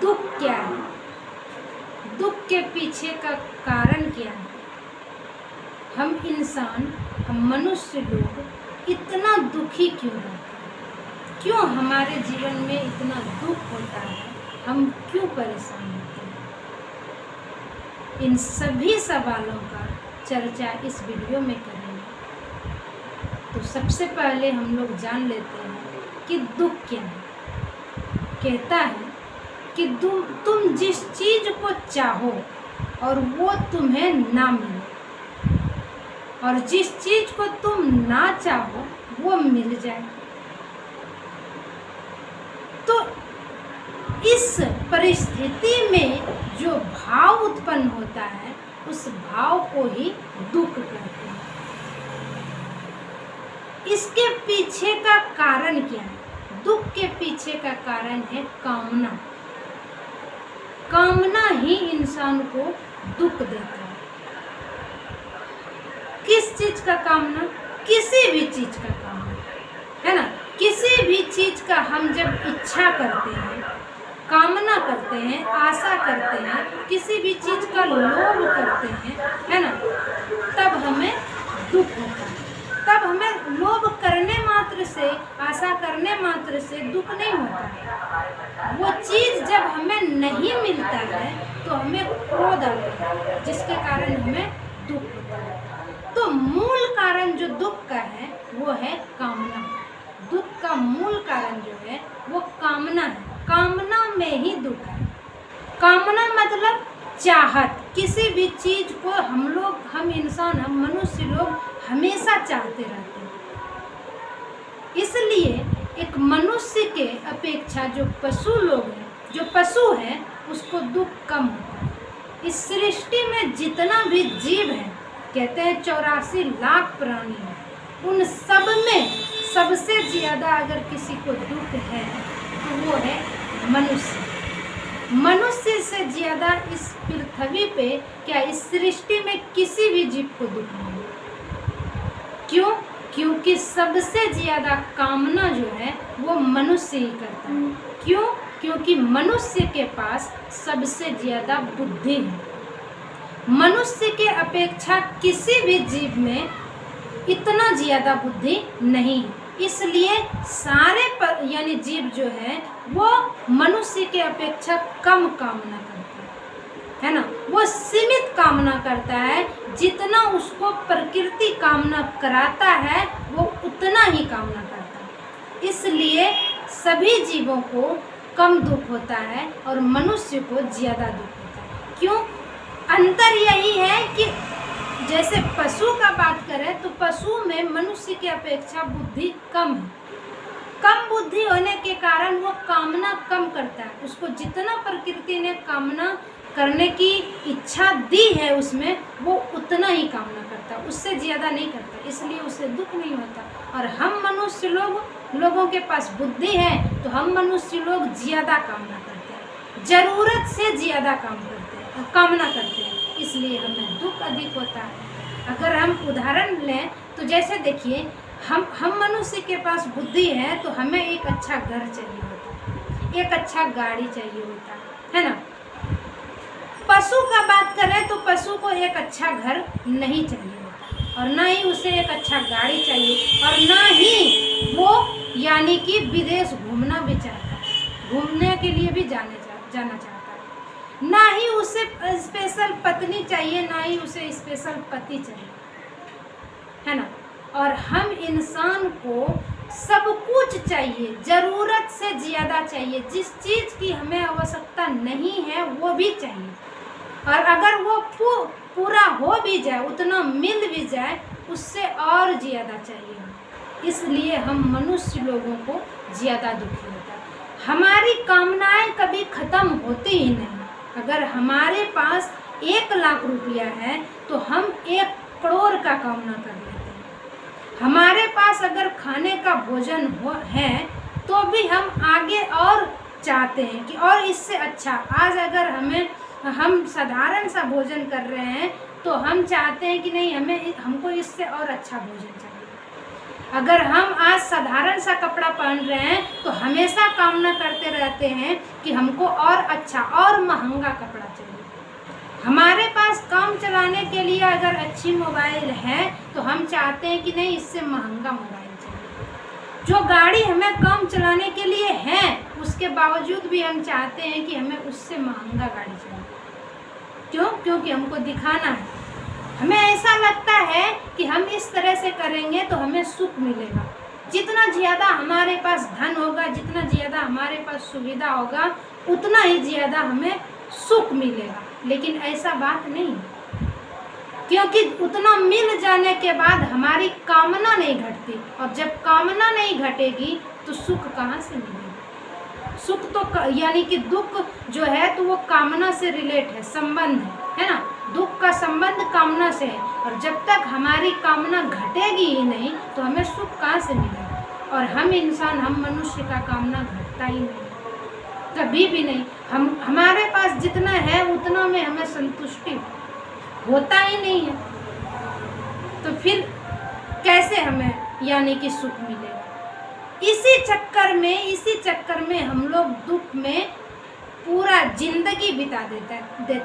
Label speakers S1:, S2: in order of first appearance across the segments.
S1: दुख क्या है, दुख के पीछे का कारण क्या है। हम इंसान, हम मनुष्य लोग इतना दुखी क्यों रहते हैं, क्यों हमारे जीवन में इतना दुख होता है, हम क्यों परेशान होते हैं। इन सभी सवालों का चर्चा इस वीडियो में करेंगे। तो सबसे पहले हम लोग जान लेते हैं कि दुख क्या है। कहता है कि तुम जिस चीज़ को चाहो और वो तुम्हें ना मिले, और जिस चीज़ को तुम ना चाहो वो मिल जाए। तो इस परिस्थिति में जो भाव उत्पन्न होता है उस भाव को ही दुख कहते हैं। इसके पीछे का कारण क्या है? दुख के पीछे का कारण है कामना। कामना ही इंसान को दुख देता है। किस चीज का कामना? किसी भी चीज का कामना, है ना। किसी भी चीज का हम जब इच्छा करते हैं, कामना करते हैं, आशा करते हैं, किसी भी चीज का लोभ करते हैं, है ना, तब हमें दुख होता है। तब हमें लोभ करने मात्र से, आशा करने मात्र से दुख नहीं होता है। वो चीज़ जब हमें नहीं मिलता है तो हमें क्रोध आता है, जिसके कारण हमें दुख होता है। तो मूल कारण जो दुख का है वो है कामना। दुख का मूल कारण जो है वो कामना है। कामना में ही दुख है। कामना मतलब चाहत। किसी भी चीज को हम इंसान, हम मनुष्य लोग हमेशा चाहते रहते हैं। इसलिए एक मनुष्य के अपेक्षा जो पशु लोग हैं, जो पशु है, उसको दुख कम होता है। इस सृष्टि में जितना भी जीव है, कहते हैं 84 लाख प्राणी हैं, उन सब में सबसे ज्यादा अगर किसी को दुख है तो वो है मनुष्य। मनुष्य से ज्यादा इस पृथ्वी पे, क्या इस सृष्टि में किसी भी जीव को दुख नहीं है। क्यों? क्योंकि सबसे ज्यादा कामना जो है वो मनुष्य ही करता है। क्यों? क्योंकि मनुष्य के पास सबसे ज्यादा बुद्धि है। मनुष्य के अपेक्षा किसी भी जीव में इतना ज्यादा बुद्धि नहीं है। इसलिए सारे यानी जीव जो है वो मनुष्य के अपेक्षा कम कामना करता है ना। वो सीमित कामना करता है। जितना उसको प्रकृति कामना कराता है वो उतना ही कामना करता है। इसलिए सभी जीवों को कम दुख होता है और मनुष्य को ज़्यादा दुख होता है। क्यों? अंतर यही है कि जैसे पशु का बात करें तो पशु में मनुष्य की अपेक्षा बुद्धि कम है। कम बुद्धि होने के कारण वो कामना कम करता है। उसको जितना प्रकृति ने कामना करने की इच्छा दी है उसमें वो उतना ही कामना करता है, उससे ज़्यादा नहीं करता। इसलिए उसे दुख नहीं होता। और हम मनुष्य लोगों के पास बुद्धि है तो हम मनुष्य लोग ज़्यादा कामना करते हैं, ज़रूरत से ज़्यादा कामना करते हैं। इसलिए हमें दुख अधिक होता है। अगर हम उदाहरण लें तो जैसे देखिए, हम मनुष्य के पास बुद्धि है तो हमें एक अच्छा घर चाहिए होता, एक अच्छा गाड़ी चाहिए होता है ना। पशु का बात करें तो पशु को एक अच्छा घर नहीं चाहिए होता और ना ही उसे एक अच्छा गाड़ी चाहिए और ना ही वो यानी कि विदेश घूमना भी चाहता है, घूमने के लिए भी जाना चाहता है। ना ही उसे स्पेशल पत्नी चाहिए, ना ही उसे स्पेशल पति चाहिए, है ना। और हम इंसान को सब कुछ चाहिए, ज़रूरत से ज़्यादा चाहिए। जिस चीज़ की हमें आवश्यकता नहीं है वो भी चाहिए, और अगर वो पूरा हो भी जाए, उतना मिल भी जाए, उससे और ज़्यादा चाहिए। इसलिए हम मनुष्य लोगों को ज़्यादा दुखी होता है। हमारी कामनाएं कभी ख़त्म होती ही नहीं। अगर हमारे पास 1 लाख रुपया है तो हम 1 करोड़ का कामना कर लेते हैं। हमारे पास अगर खाने का भोजन है तो भी हम आगे और चाहते हैं कि और इससे अच्छा। आज अगर हम साधारण सा भोजन कर रहे हैं तो हम चाहते हैं कि नहीं, हमको इससे और अच्छा भोजन चाहिए। अगर हम आज साधारण सा कपड़ा पहन रहे हैं तो हमेशा कामना करते रहते हैं कि हमको और अच्छा और महंगा कपड़ा चाहिए। हमारे पास काम चलाने के लिए अगर अच्छी मोबाइल है तो हम चाहते हैं कि नहीं, इससे महंगा मोबाइल चाहिए। जो गाड़ी हमें काम चलाने के लिए है उसके बावजूद भी हम चाहते हैं कि हमें उससे महंगा गाड़ी चाहिए। क्यों? क्योंकि हमको दिखाना है। हमें ऐसा लगता है कि हम इस तरह से करेंगे तो हमें सुख मिलेगा। जितना ज़्यादा हमारे पास धन होगा, जितना ज़्यादा हमारे पास सुविधा होगा, उतना ही ज़्यादा हमें सुख मिलेगा। लेकिन ऐसा बात नहीं, क्योंकि उतना मिल जाने के बाद हमारी कामना नहीं घटती, और जब कामना नहीं घटेगी तो सुख कहाँ से मिलेगा? सुख तो यानी कि दुख जो है तो वो कामना से रिलेट है, संबंध है ना। दुख का संबंध कामना से है, और जब तक हमारी कामना घटेगी ही नहीं तो हमें सुख कहाँ से मिलेगा? और हम इंसान, हम मनुष्य का कामना घटता ही नहीं, कभी भी नहीं। हमारे पास जितना है उतना में हमें संतुष्टि होता ही नहीं है, तो फिर कैसे हमें यानी कि सुख मिलेगा? इसी चक्कर में हम लोग दुख में पूरा जिंदगी बिता देते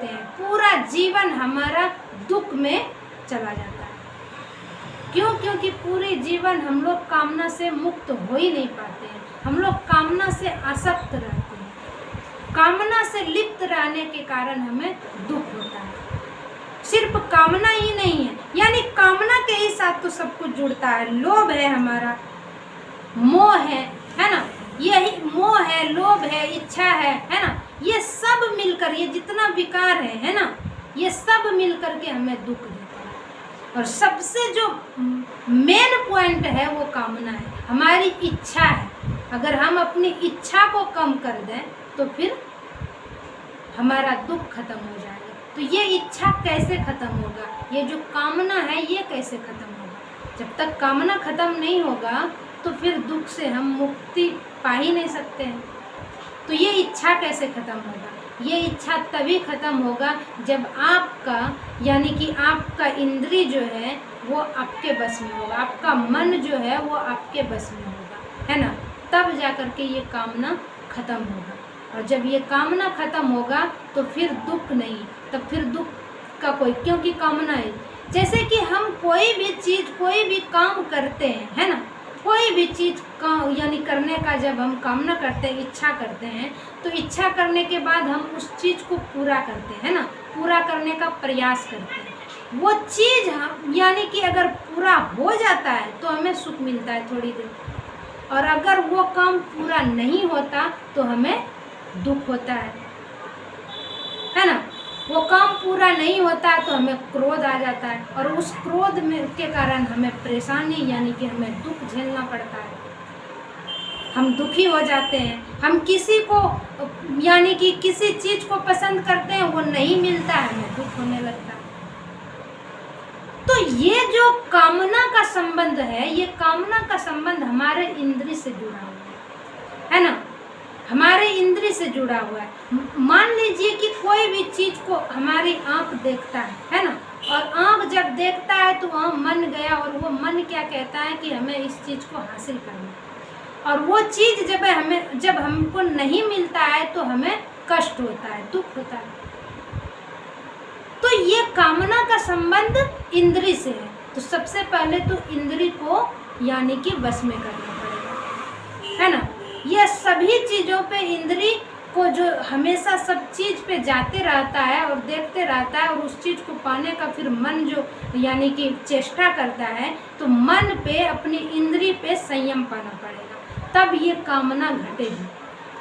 S1: हैं। पूरा जीवन हमारा दुख में चला जाता है। क्यों? क्योंकि पूरे जीवन हम लोग कामना से मुक्त हो ही नहीं पाते हैं। हम लोग कामना से आसक्त रहते हैं। कामना से लिप्त रहने के कारण हमें दुख होता है। सिर्फ कामना ही नहीं है, यानी कामना के ही साथ तो सब कुछ जुड़ता है। लोभ है हमारा, मोह है ना, यही मोह है, लोभ है, इच्छा है ना। ये सब मिलकर, ये जितना विकार है ना, ये सब मिलकर के हमें दुख देता है। और सबसे जो मेन पॉइंट है वो कामना है, हमारी इच्छा है। अगर हम अपनी इच्छा को कम कर दें तो फिर हमारा दुख खत्म हो जाएगा। तो ये इच्छा कैसे खत्म होगा? ये जो कामना है ये कैसे खत्म होगा? जब तक कामना खत्म नहीं होगा तो फिर दुख से हम मुक्ति पा ही नहीं सकते हैं। तो ये इच्छा कैसे खत्म होगा? ये इच्छा तभी खत्म होगा जब आपका यानी कि आपका इंद्रिय जो है वो आपके बस में होगा, आपका मन जो है वो आपके बस में होगा, है ना। तब जा कर के ये कामना खत्म होगा। और जब ये कामना खत्म होगा तो फिर दुख नहीं, तब फिर दुख का कोई, क्योंकि कामना है। जैसे कि हम कोई भी चीज़, कोई भी काम करते हैं, है ना, कोई भी चीज़ का यानी करने का जब हम कामना करते हैं, इच्छा करते हैं, तो इच्छा करने के बाद हम उस चीज़ को पूरा करते हैं ना, पूरा करने का प्रयास करते हैं। वो चीज़ यानी कि अगर पूरा हो जाता है तो हमें सुख मिलता है थोड़ी देर, और अगर वो काम पूरा नहीं होता तो हमें दुख होता है ना। वो काम पूरा नहीं होता तो हमें क्रोध आ जाता है, और उस क्रोध में के कारण हमें परेशानी यानी कि हमें दुख झेलना पड़ता है। हम दुखी हो जाते हैं। हम किसी को यानी कि किसी चीज़ को पसंद करते हैं, वो नहीं मिलता है, हमें दुख होने लगता है। तो ये जो कामना का संबंध है, ये कामना का संबंध हमारे इंद्रिय से जुड़ा हुआ है ना, हमारे इंद्रिय से जुड़ा हुआ है। मान लीजिए कि कोई भी चीज़ को हमारी आँख देखता है ना, और आँख जब देखता है तो वहाँ मन गया, और वो मन क्या कहता है कि हमें इस चीज़ को हासिल करना, और वो चीज़ जब हमको नहीं मिलता है तो हमें कष्ट होता है, दुख होता है। तो ये कामना का संबंध इंद्रिय से है। तो सबसे पहले तो इंद्रिय को यानी कि वश में करना पड़ेगा, है ना। ये सभी चीज़ों पे इंद्रिय को जो हमेशा सब चीज़ पे जाते रहता है और देखते रहता है, और उस चीज़ को पाने का फिर मन जो यानी कि चेष्टा करता है, तो मन पे, अपनी इंद्रिय पे संयम पाना पड़ेगा, तब ये कामना घटेगी।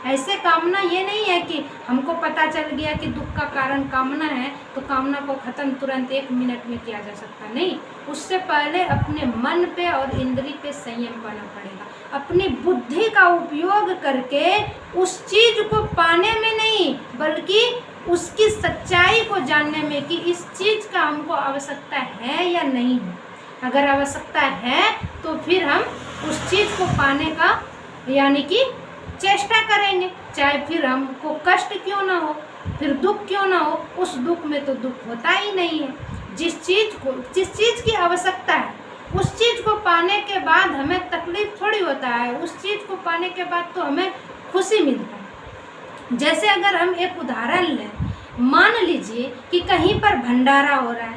S1: ऐसे कामना ये नहीं है कि हमको पता चल गया कि दुख का कारण कामना है तो कामना को ख़त्म तुरंत 1 मिनट में किया जा सकता नहीं। उससे पहले अपने मन पे और इंद्रिय पे संयम पाना पड़ेगा, अपनी बुद्धि का उपयोग करके उस चीज़ को पाने में नहीं, बल्कि उसकी सच्चाई को जानने में कि इस चीज़ का हमको आवश्यकता है या नहीं है। अगर आवश्यकता है तो फिर हम उस चीज़ को पाने का यानी कि चेष्टा करेंगे, चाहे फिर हमको कष्ट क्यों ना हो, फिर दुख क्यों ना हो। उस दुख में तो दुख होता ही नहीं है। जिस चीज़ की आवश्यकता है उस चीज़ को पाने के बाद हमें तकलीफ थोड़ी होता है, उस चीज़ को पाने के बाद तो हमें खुशी मिलता है। जैसे अगर हम एक उदाहरण लें, मान लीजिए कि कहीं पर भंडारा हो रहा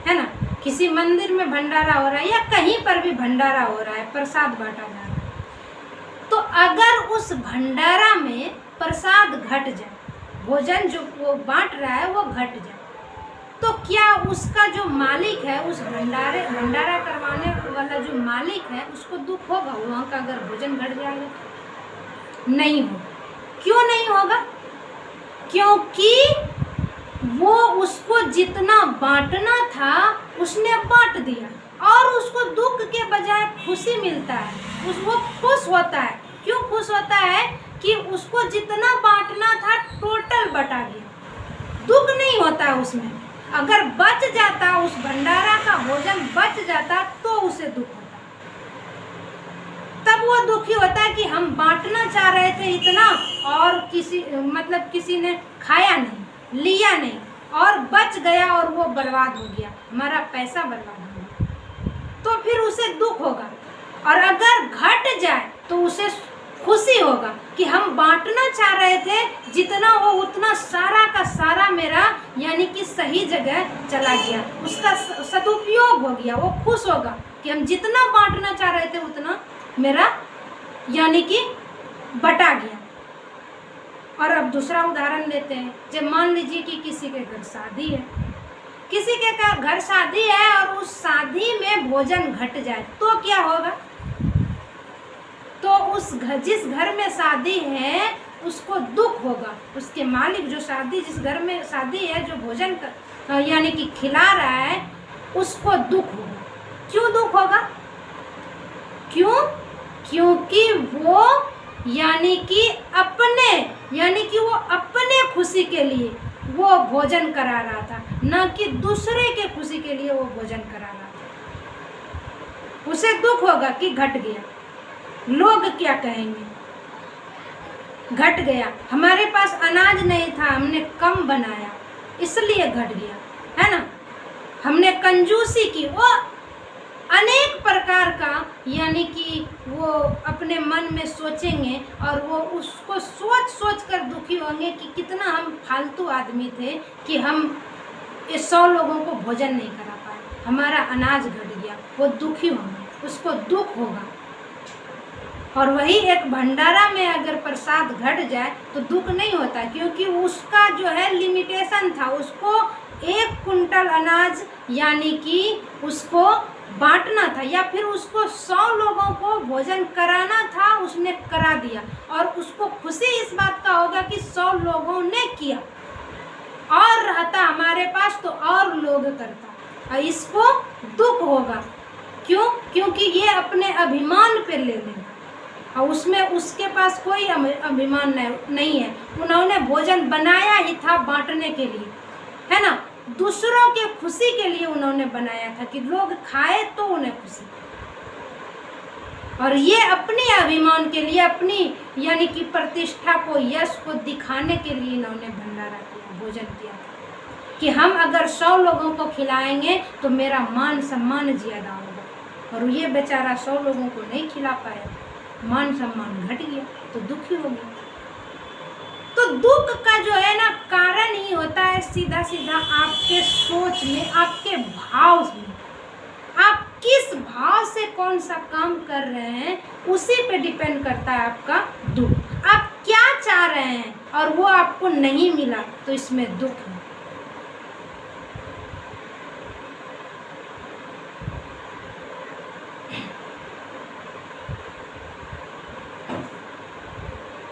S1: है ना, किसी मंदिर में भंडारा हो रहा है या कहीं पर भी भंडारा हो रहा है, प्रसाद बांटा जा रहा है, तो अगर उस भंडारा में प्रसाद घट जाए, भोजन जो वो बांट रहा है वो घट जाए, तो क्या उसका जो मालिक है, उस भंडारा करवाने वाला जो मालिक है, उसको दुख होगा वहाँ का अगर भोजन घट जाएगा? नहीं होगा। क्यों नहीं होगा? क्योंकि वो उसको जितना बांटना था उसने बांट दिया और उसको दुख के बजाय खुशी मिलता है, वो खुश होता है। क्यों खुश होता है? कि उसको जितना बांटना था टोटल बटा गया, दुख नहीं होता है उसमें। अगर बच जाता, उस भंडारा का भोजन बच जाता तो उसे दुख होता, तब वो दुखी होता है कि हम बांटना चाह रहे थे इतना और किसी ने खाया नहीं, लिया नहीं और बच गया और वो बर्बाद हो गया, हमारा पैसा बर्बाद हो गया, तो फिर उसे दुख होगा। और अगर घट जाए तो उसे खुशी होगा कि हम बांटना चाह रहे थे जितना, वो उतना सारा का सारा मेरा यानी कि सही जगह चला गया, उसका सदुपयोग हो गया। वो खुश होगा कि हम जितना बांटना चाह रहे थे उतना मेरा यानी कि बटा गया। और अब दूसरा उदाहरण लेते हैं। जब मान लीजिए कि किसी के घर शादी है, किसी के घर शादी है और उस शादी में भोजन घट जाए तो क्या होगा? तो जिस घर में शादी है उसको दुख होगा, उसके मालिक जो जिस घर में शादी है, जो भोजन यानी कि खिला रहा है, उसको दुख होगा। क्यों दुख होगा? क्यों? क्योंकि वो यानी कि वो अपने खुशी के लिए वो भोजन करा रहा था, न कि दूसरे के खुशी के लिए वो भोजन करा रहा था। उसे दुख होगा कि घट गया, लोग क्या कहेंगे, घट गया, हमारे पास अनाज नहीं था, हमने कम बनाया इसलिए घट गया, है ना, हमने कंजूसी की। वो अनेक प्रकार का यानी कि वो अपने मन में सोचेंगे और वो उसको सोच कर दुखी होंगे कि कितना हम फालतू आदमी थे कि हम 100 लोगों को भोजन नहीं करा पाए, हमारा अनाज घट गया। वो दुखी होंगे, उसको दुख होगा। और वही एक भंडारा में अगर प्रसाद घट जाए तो दुख नहीं होता, क्योंकि उसका जो है लिमिटेशन था, उसको 1 कुंटल अनाज यानी कि उसको बांटना था या फिर उसको 100 लोगों को भोजन कराना था, उसने करा दिया और उसको खुशी इस बात का होगा कि 100 लोगों ने किया और रहता हमारे पास तो और लोग करता, और इसको दुख होगा। क्यों? क्योंकि ये अपने अभिमान पे ले लेंगे और उसमें उसके पास कोई अभिमान नहीं है। उन्होंने भोजन बनाया ही था बांटने के लिए, है ना, दूसरों के खुशी के लिए उन्होंने बनाया था कि लोग खाए तो उन्हें खुशी, और ये अपने अभिमान के लिए, अपनी यानी कि प्रतिष्ठा को, यश को दिखाने के लिए इन्होंने भंडारा किया, भोजन किया कि हम अगर 100 लोगों को खिलाएंगे तो मेरा मान सम्मान ज़्यादा होगा। और ये बेचारा 100 लोगों को नहीं खिला पाया, मान सम्मान घट गया तो दुखी हो गया। तो दुख का जो है ना कारण ही होता है सीधा सीधा आपके सोच में, आपके भाव में। आप किस भाव से कौन सा काम कर रहे हैं उसी पे डिपेंड करता है आपका दुख। आप क्या चाह रहे हैं और वो आपको नहीं मिला तो इसमें दुख है।